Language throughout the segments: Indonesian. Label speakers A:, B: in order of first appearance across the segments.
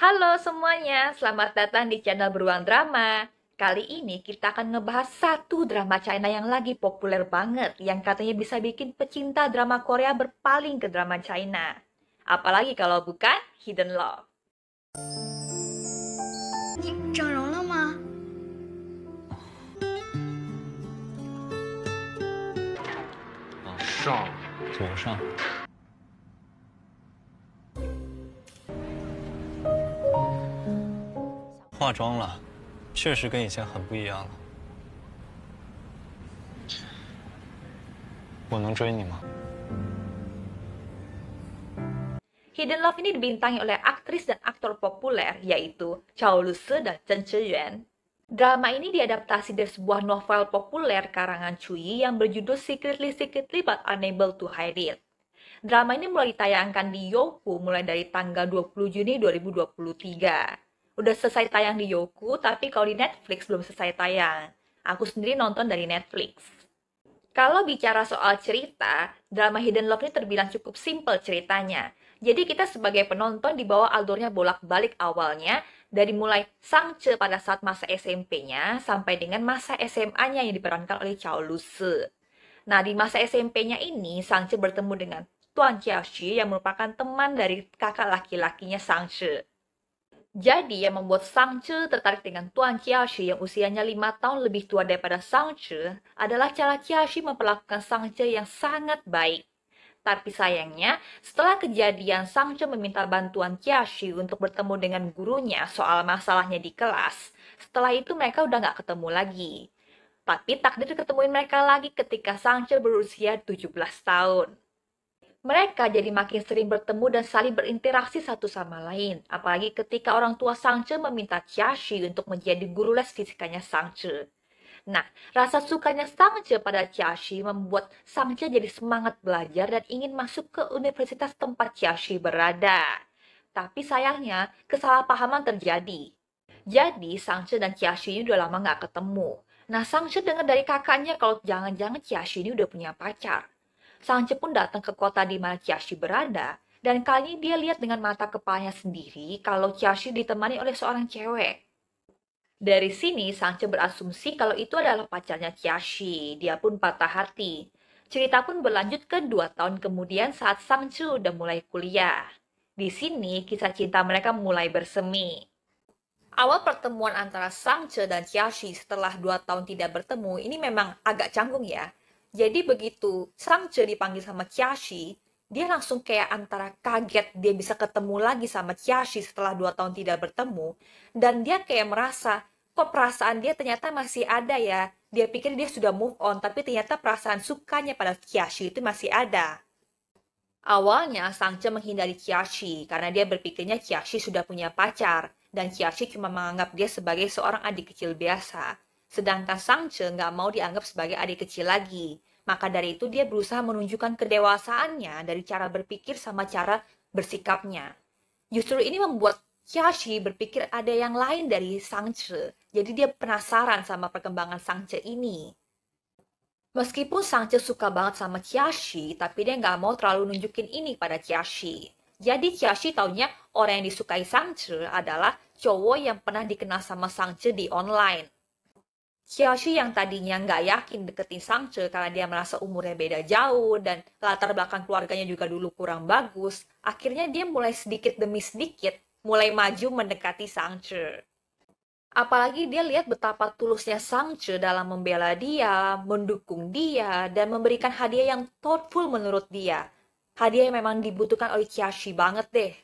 A: Halo semuanya, selamat datang di channel Beruang Drama. Kali ini kita akan ngebahas satu drama China yang lagi populer banget, yang katanya bisa bikin pecinta drama Korea berpaling ke drama China. Apalagi kalau bukan Hidden Love.
B: 整容了吗？
C: 往上，左上。化妆了，确实跟以前很不一样了。我能追你吗？
A: Hidden Love ini dibintangi oleh aktris dan aktor populer yaitu Chow Lu-se dan Chen Zhiyuan. Drama ini diadaptasi dari sebuah novel populer karangan Cui yang berjudul Secretly Secretly But Unable to Hide It. Drama ini mulai ditayangkan di Youku mulai dari tanggal 20 Juni 2023. Udah selesai tayang di Youku, tapi kalau di Netflix belum selesai tayang. Aku sendiri nonton dari Netflix. Kalau bicara soal cerita, drama Hidden Love ini terbilang cukup simple ceritanya. Jadi kita sebagai penonton dibawa alurnya bolak-balik awalnya, dari mulai Sang-che pada saat masa SMP-nya, sampai dengan masa SMA-nya yang diperankan oleh Chow Lu-se. Nah, di masa SMP-nya ini, Sang-che bertemu dengan Tuan Jia-shi yang merupakan teman dari kakak laki-lakinya Sang-che. Jadi, yang membuat Sang-che tertarik dengan Tuan Jia-shi yang usianya 5 tahun lebih tua daripada Sang-che adalah cara Jia-shi memperlakukan Sang-che yang sangat baik. Tapi sayangnya, setelah kejadian Sang-che meminta bantuan Jia-shi untuk bertemu dengan gurunya soal masalahnya di kelas, setelah itu mereka udah nggak ketemu lagi. Tapi takdir ketemuin mereka lagi ketika Sang-che berusia 17 tahun. Mereka jadi makin sering bertemu dan saling berinteraksi satu sama lain, apalagi ketika orang tua Sang-che meminta Jia-shi untuk menjadi guru les fisikanya Sang-che. Nah, rasa sukanya Sang-che pada Jia-shi membuat Sang-che jadi semangat belajar dan ingin masuk ke universitas tempat Jia-shi berada. Tapi sayangnya, kesalahpahaman terjadi. Jadi, Sang-che dan Jia-shi ini udah lama nggak ketemu. Nah, Sang-che dengar dari kakaknya kalau jangan-jangan Jia-shi ini udah punya pacar. Sang-che pun datang ke kota di mana Jia-shi berada, dan kali ini dia lihat dengan mata kepalanya sendiri kalau Jia-shi ditemani oleh seorang cewek. Dari sini, Sang-che berasumsi kalau itu adalah pacarnya Jia-shi. Dia pun patah hati. Cerita pun berlanjut ke 2 tahun kemudian saat Sang-che udah mulai kuliah. Di sini, kisah cinta mereka mulai bersemi. Awal pertemuan antara Sang-che dan Jia-shi setelah 2 tahun tidak bertemu ini memang agak canggung ya. Jadi begitu Sang-che dipanggil sama Jia-shi, dia langsung kayak antara kaget dia bisa ketemu lagi sama Jia-shi setelah 2 tahun tidak bertemu, dan dia kayak merasa, kok perasaan dia ternyata masih ada ya. Dia pikir dia sudah move on, tapi ternyata perasaan sukanya pada Jia-shi itu masih ada. Awalnya, Sang-che menghindari Jia-shi karena dia berpikirnya Jia-shi sudah punya pacar, dan Jia-shi cuma menganggap dia sebagai seorang adik kecil biasa. Sedangkan Sang-che nggak mau dianggap sebagai adik kecil lagi. Maka dari itu dia berusaha menunjukkan kedewasaannya dari cara berpikir sama cara bersikapnya. Justru ini membuat Jia-shi berpikir ada yang lain dari Sang-che. Jadi dia penasaran sama perkembangan Sang-che ini. Meskipun Sang-che suka banget sama Jia-shi, tapi dia nggak mau terlalu nunjukin ini pada Jia-shi. Jadi Jia-shi taunya orang yang disukai Sang-che adalah cowok yang pernah dikenal sama Sang-che di online. Jia-shi yang tadinya nggak yakin deketin Sang-che karena dia merasa umurnya beda jauh dan latar belakang keluarganya juga dulu kurang bagus, akhirnya dia mulai sedikit demi sedikit mulai maju mendekati Sang-che. Apalagi dia lihat betapa tulusnya Sang-che dalam membela dia, mendukung dia, dan memberikan hadiah yang thoughtful menurut dia. Hadiah yang memang dibutuhkan oleh Jia-shi banget deh.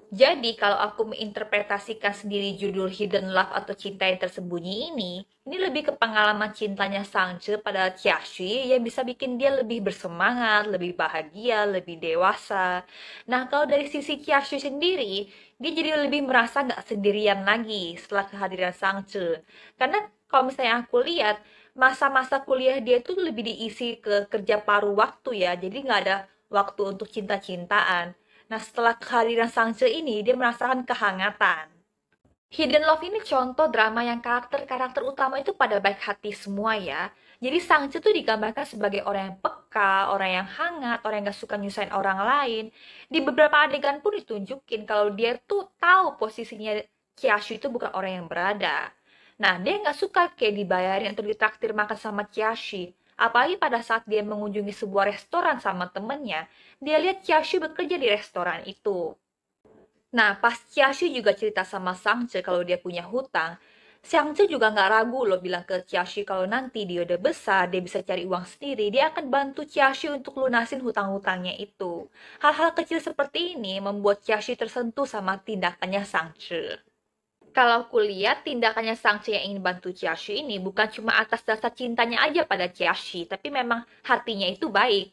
A: Jadi, kalau aku menginterpretasikan sendiri judul Hidden Love atau Cinta yang Tersembunyi ini lebih ke pengalaman cintanya Sang-che pada Jia-shi yang bisa bikin dia lebih bersemangat, lebih bahagia, lebih dewasa. Nah, kalau dari sisi Jia-shi sendiri, dia jadi lebih merasa nggak sendirian lagi setelah kehadiran Sang-che. Karena kalau misalnya aku lihat, masa-masa kuliah dia itu lebih diisi ke kerja paruh waktu ya, jadi nggak ada waktu untuk cinta-cintaan. Nah, setelah kehadiran Sang-che ini, dia merasakan kehangatan. Hidden Love ini contoh drama yang karakter-karakter utama itu pada baik hati semua ya. Jadi Sang-che tuh digambarkan sebagai orang yang peka, peka, orang yang hangat, orang yang gak suka nyusahin orang lain. Di beberapa adegan pun ditunjukin kalau dia tuh tahu posisinya Kyashu itu bukan orang yang berada. Nah, dia nggak suka kayak dibayarin untuk ditraktir makan sama Kyashi. Apalagi pada saat dia mengunjungi sebuah restoran sama temennya, dia lihat Kyashi bekerja di restoran itu. Nah, pas Kyashi juga cerita sama Sangche kalau dia punya hutang, Sangche juga nggak ragu loh bilang ke Kyashi kalau nanti dia udah besar, dia bisa cari uang sendiri, dia akan bantu Kyashi untuk lunasin hutang-hutangnya itu. Hal-hal kecil seperti ini membuat Kyashi tersentuh sama tindakannya Sangche. Kalau kulihat tindakannya Sangche yang ingin bantu Kyashi ini bukan cuma atas dasar cintanya aja pada Kyashi, tapi memang hatinya itu baik.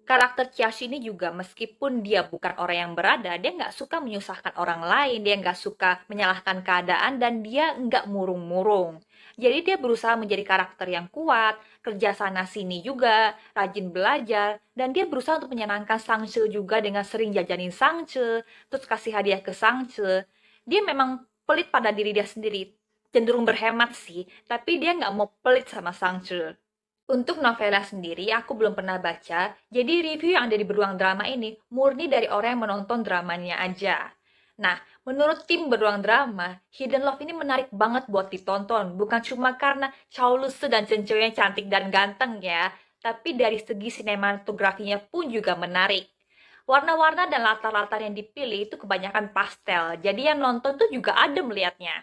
A: Karakter Kyashi ini juga meskipun dia bukan orang yang berada, dia nggak suka menyusahkan orang lain, dia nggak suka menyalahkan keadaan, dan dia nggak murung-murung. Jadi dia berusaha menjadi karakter yang kuat, kerja sana-sini juga, rajin belajar, dan dia berusaha untuk menyenangkan Sangche juga dengan sering jajanin Sangche, terus kasih hadiah ke Sangche. Dia memang pelit pada diri dia sendiri, cenderung berhemat sih, tapi dia nggak mau pelit sama Sangche. Untuk novela sendiri, aku belum pernah baca, jadi review yang ada di Beruang Drama ini murni dari orang yang menonton dramanya aja. Nah, menurut tim Beruang Drama, Hidden Love ini menarik banget buat ditonton, bukan cuma karena Chow Luse dan Chen Cheo yang cantik dan ganteng ya, tapi dari segi sinematografinya pun juga menarik. Warna-warna dan latar-latar yang dipilih itu kebanyakan pastel, jadi yang nonton tuh juga adem melihatnya.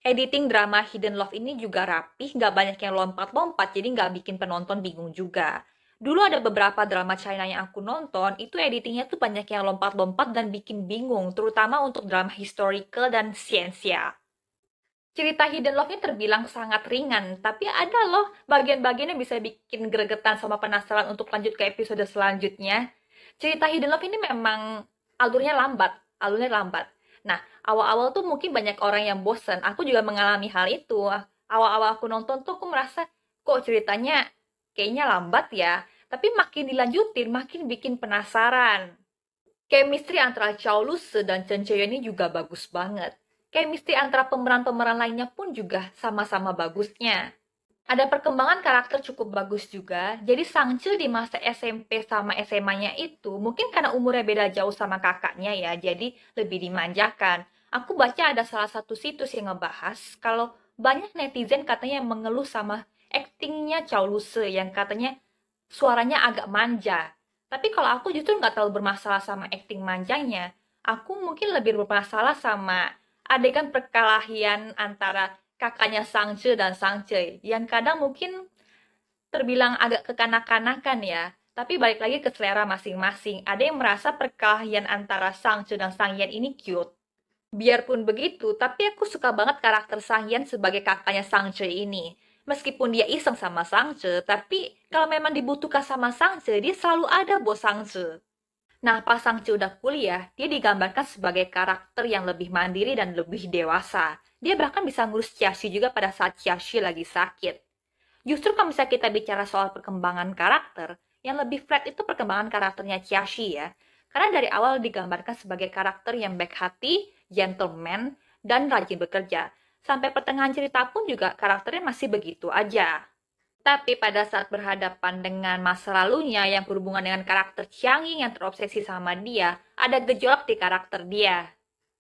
A: Editing drama Hidden Love ini juga rapih, nggak banyak yang lompat-lompat, jadi nggak bikin penonton bingung juga. Dulu ada beberapa drama China yang aku nonton, itu editingnya tuh banyak yang lompat-lompat dan bikin bingung, terutama untuk drama historical dan siensia. Cerita Hidden Love-nya terbilang sangat ringan, tapi ada loh bagian-bagian yang bisa bikin gregetan sama penasaran untuk lanjut ke episode selanjutnya. Cerita Hidden Love ini memang alurnya lambat. Nah, awal-awal tuh mungkin banyak orang yang bosen. Aku juga mengalami hal itu. Awal-awal aku nonton tuh aku merasa, kok ceritanya kayaknya lambat ya. Tapi makin dilanjutin, makin bikin penasaran. Chemistry antara Chow Luse dan Chen Cheo ini juga bagus banget. Chemistry antara pemeran-pemeran lainnya pun juga sama-sama bagusnya. Ada perkembangan karakter cukup bagus juga. Jadi Sangche di masa SMP sama SMA-nya itu, mungkin karena umurnya beda jauh sama kakaknya ya, jadi lebih dimanjakan. Aku baca ada salah satu situs yang ngebahas kalau banyak netizen katanya yang mengeluh sama aktingnya Chow Luse yang katanya suaranya agak manja. Tapi kalau aku justru nggak terlalu bermasalah sama akting manjanya. Aku mungkin lebih bermasalah sama adegan perkelahian antara kakaknya Sangche dan Sangche yang kadang mungkin terbilang agak kekanak-kanakan ya. Tapi balik lagi ke selera masing-masing. Ada yang merasa perkelahian antara Sangche dan Sangyan ini cute. Biarpun begitu, tapi aku suka banget karakter Sangyan sebagai kakaknya Sangche ini. Meskipun dia iseng sama Sangche, tapi kalau memang dibutuhkan sama Sangche, dia selalu ada buat Sangche. Nah, pas Sangche udah kuliah, dia digambarkan sebagai karakter yang lebih mandiri dan lebih dewasa. Dia bahkan bisa ngurus Kyashi juga pada saat Kyashi lagi sakit. Justru kalau misalnya kita bicara soal perkembangan karakter, yang lebih flat itu perkembangan karakternya Kyashi ya. Karena dari awal digambarkan sebagai karakter yang baik hati, gentleman, dan rajin bekerja. Sampai pertengahan cerita pun juga karakternya masih begitu aja. Tapi pada saat berhadapan dengan masa lalunya yang berhubungan dengan karakter Qiangying yang terobsesi sama dia, ada gejolak di karakter dia.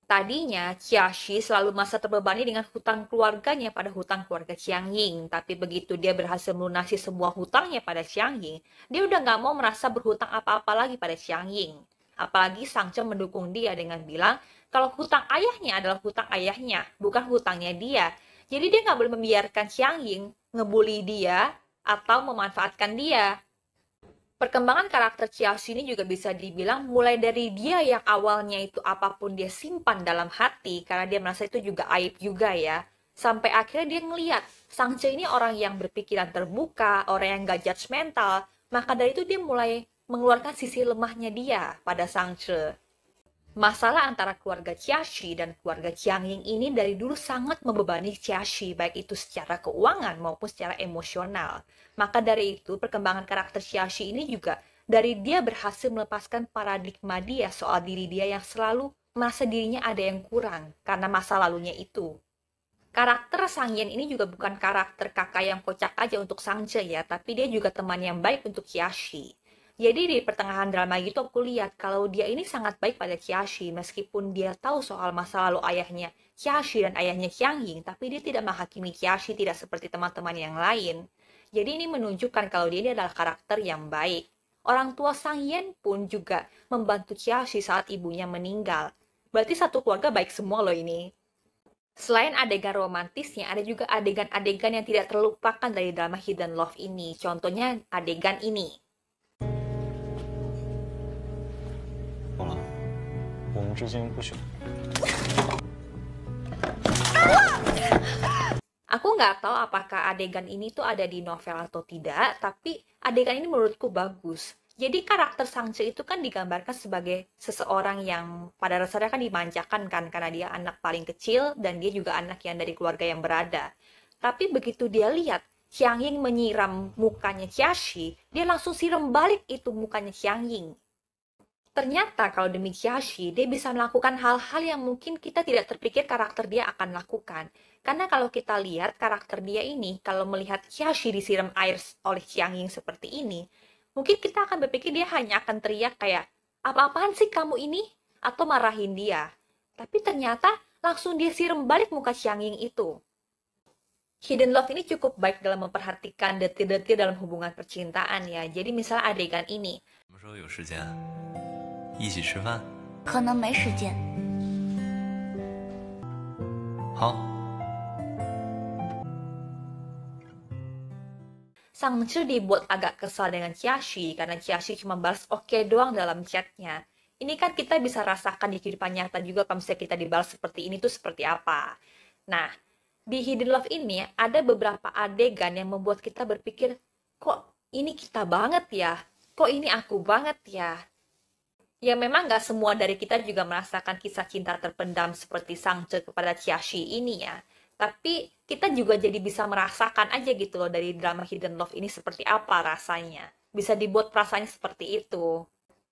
A: Tadinya, Kyashi selalu merasa terbebani dengan hutang keluarganya pada hutang keluarga Qiangying. Tapi begitu dia berhasil melunasi semua hutangnya pada Qiangying, dia udah nggak mau merasa berhutang apa-apa lagi pada Qiangying. Apalagi Sangche mendukung dia dengan bilang kalau hutang ayahnya adalah hutang ayahnya, bukan hutangnya dia. Jadi dia nggak boleh membiarkan Qiangying ngebully dia atau memanfaatkan dia. Perkembangan karakter Kyashi ini juga bisa dibilang mulai dari dia yang awalnya itu apapun dia simpan dalam hati karena dia merasa itu juga aib juga ya. Sampai akhirnya dia ngeliat Sangche ini orang yang berpikiran terbuka, orang yang gak judgmental. Maka dari itu dia mulai mengeluarkan sisi lemahnya dia pada Sangche. Masalah antara keluarga Kyashi dan keluarga Qiangying ini dari dulu sangat membebani Kyashi, baik itu secara keuangan maupun secara emosional. Maka dari itu, perkembangan karakter Kyashi ini juga dari dia berhasil melepaskan paradigma dia soal diri dia yang selalu merasa dirinya ada yang kurang karena masa lalunya itu. Karakter Sang Yen ini juga bukan karakter kakak yang kocak aja untuk Sang-je ya, tapi dia juga teman yang baik untuk Kyashi. Jadi di pertengahan drama gitu aku lihat kalau dia ini sangat baik pada Kyashi, meskipun dia tahu soal masa lalu ayahnya Kyashi dan ayahnya Hyang Ying, tapi dia tidak menghakimi Kyashi tidak seperti teman-teman yang lain. Jadi ini menunjukkan kalau dia ini adalah karakter yang baik. Orang tua Sang Yen pun juga membantu Kyashi saat ibunya meninggal. Berarti satu keluarga baik semua loh ini. Selain adegan romantisnya, ada juga adegan-adegan yang tidak terlupakan dari drama Hidden Love ini. Contohnya adegan ini.
C: 懂了，我们之间不许。
A: Aku nggak tahu apakah adegan ini tuh ada di novel atau tidak, tapi adegan ini menurutku bagus. Jadi karakter Sang-je itu kan digambarkan sebagai seseorang yang pada dasarnya kan dimanjakan kan, karena dia anak paling kecil dan dia juga anak yang dari keluarga yang berada. Tapi begitu dia lihat Hyang Ying menyiram mukanya Kyashi, dia langsung siram balik itu mukanya Hyang Ying. Ternyata kalau demi Kyashi, dia bisa melakukan hal-hal yang mungkin kita tidak terpikir karakter dia akan lakukan. Karena kalau kita lihat karakter dia ini, kalau melihat Kyashi disiram air oleh Hyang Ying seperti ini, mungkin kita akan berpikir dia hanya akan teriak kayak, apa-apaan sih kamu ini? Atau marahin dia. Tapi ternyata langsung dia siram balik muka Hyang Ying itu. Hidden Love ini cukup baik dalam memperhatikan detil-detil dalam hubungan percintaan ya. Jadi misalnya adegan ini.
D: 什么时候有时间一起吃饭？
B: 可能没时间。
D: 好。
A: Sang-je dibuat agak kesal dengan Kyashi karena Kyashi cuma balas oke doang dalam chatnya. Ini kan kita bisa rasakan di kehidupan nyata juga kalau misalnya kita dibalas seperti ini tuh seperti apa. Nah, di Hidden Love ini ada beberapa adegan yang membuat kita berpikir, kok ini kita banget ya? Kok ini aku banget ya? Ya memang nggak semua dari kita juga merasakan kisah cinta terpendam seperti Sang-je kepada Kyashi ini ya. Tapi kita juga jadi bisa merasakan aja gitu loh dari drama Hidden Love ini seperti apa rasanya. Bisa dibuat perasaannya seperti itu.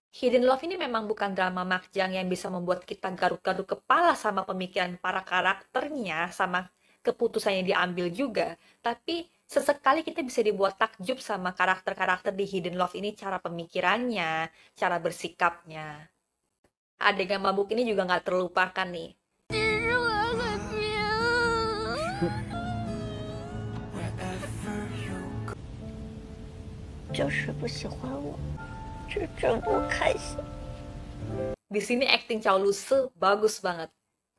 A: Hidden Love ini memang bukan drama makjang yang bisa membuat kita garuk-garuk kepala sama pemikiran para karakternya, sama keputusan yang diambil juga. Tapi sesekali kita bisa dibuat takjub sama karakter-karakter di Hidden Love ini, cara pemikirannya, cara bersikapnya. Adegan mabuk ini juga nggak terlupakan nih.
B: 就是不喜欢我，这真不开心。
A: Di sini acting Chow Lu-se bagus banget.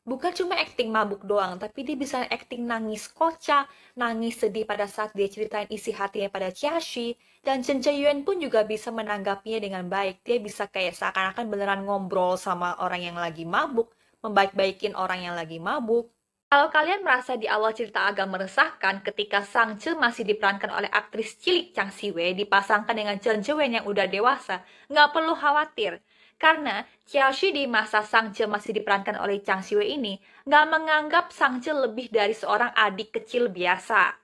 A: Bukan cuma acting mabuk doang, tapi dia bisa acting nangis kocak, nangis sedih pada saat dia ceritain isi hatinya pada Kyashi, dan Chen Che-yuen pun juga bisa menanggapinya dengan baik. Dia bisa kayak seakan-akan beneran ngobrol sama orang yang lagi mabuk, membaik-baikin orang yang lagi mabuk. Kalau kalian merasa di awal cerita agak meresahkan ketika Sang-je masih diperankan oleh aktris cilik Chang Si-wei dipasangkan dengan Chen Che-yuen yang udah dewasa, nggak perlu khawatir. Karena Kyashi di masa Sang-je masih diperankan oleh Chang Si-wei ini nggak menganggap Sang-je lebih dari seorang adik kecil biasa.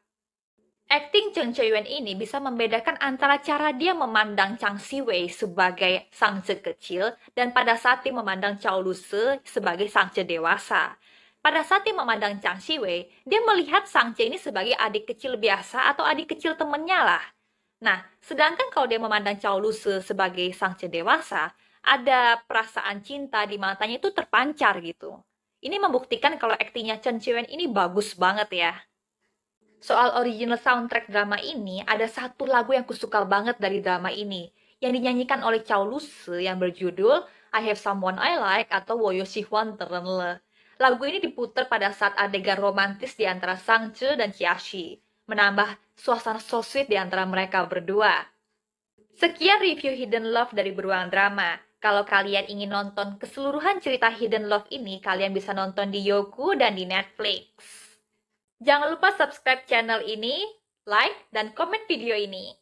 A: Acting Chen Che-yuen ini bisa membedakan antara cara dia memandang Chang Si-wei sebagai Sang-je kecil dan pada saat dia memandang Chow Lu-se sebagai Sang-je dewasa. Pada saat dia memandang Chang Si-wei, dia melihat Sang-je ini sebagai adik kecil biasa atau adik kecil temennya lah. Nah, sedangkan kalau dia memandang Chow Lu-se sebagai Sang-je dewasa, ada perasaan cinta di matanya itu terpancar gitu. Ini membuktikan kalau aktingnya Chen Che-yuen ini bagus banget ya. Soal original soundtrack drama ini, ada satu lagu yang kusuka banget dari drama ini, yang dinyanyikan oleh Chow Lu-se yang berjudul I Have Someone I Like atau Wo Yo Shi Huan Teren Le. Lagu ini diputar pada saat adegan romantis di antara Sang-je dan Kyashi, menambah suasana so sweet di antara mereka berdua. Sekian review Hidden Love dari Beruang Drama. Kalau kalian ingin nonton keseluruhan cerita Hidden Love ini, kalian bisa nonton di Youku dan di Netflix. Jangan lupa subscribe channel ini, like, dan komen video ini.